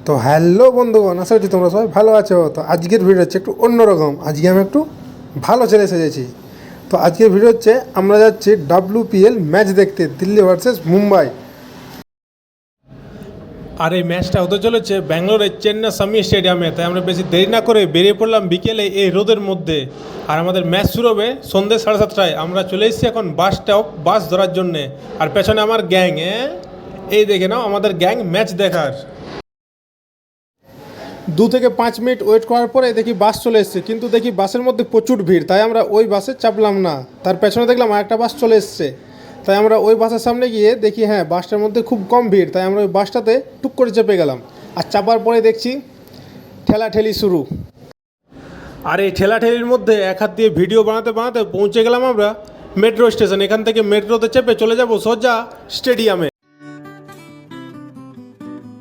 তো হ্যালো বন্ধুগণ, আশা করছি তোমরা সবাই ভালো আছো। তো আজকের ভিডিও হচ্ছে একটু অন্যরকম। আজকে আমি একটু ভালো ছেলে সেজেছি। তো আজকের ভিডিও হচ্ছে আমরা যাচ্ছি WPL ম্যাচ দেখতে, দিল্লি ভার্সেস মুম্বাই। আর এই ম্যাচটা হতে চলেছে ব্যাঙ্গালোরের চেন্নাস্বামী স্টেডিয়ামে। তাই আমরা বেশি দেরি না করে বেরিয়ে পড়লাম বিকেলে এই রোদের মধ্যে। আর আমাদের ম্যাচ শুরু হবে সন্ধ্যে 7:30টায়। আমরা চলে এসেছি এখন বাস স্টপ, বাস ধরার জন্যে। আর পেছনে আমার গ্যাং, এই দেখে নাও আমাদের গ্যাং ম্যাচ দেখার। 2 থেকে 5 মিনিট ওয়েট করার পরে দেখি বাস চলে এসছে, কিন্তু দেখি বাসের মধ্যে প্রচুর ভিড়, তাই আমরা ওই বাসে চাপলাম না। তার পেছনে দেখলাম আরেকটা বাস চলে এসছে, তাই আমরা ওই বাসের সামনে গিয়ে দেখি হ্যাঁ বাসটার মধ্যে খুব কম ভিড়, তাই আমরা ওই বাসটাতে টুক করে চেপে গেলাম। আর চাপার পরে দেখছি ঠেলাঠেলি শুরু। আর এই ঠেলাঠেলির মধ্যে এক হাত দিয়ে ভিডিও বানাতে বানাতে পৌঁছে গেলাম আমরা মেট্রো স্টেশন। এখান থেকে মেট্রোতে চেপে চলে যাব সোজা স্টেডিয়ামে।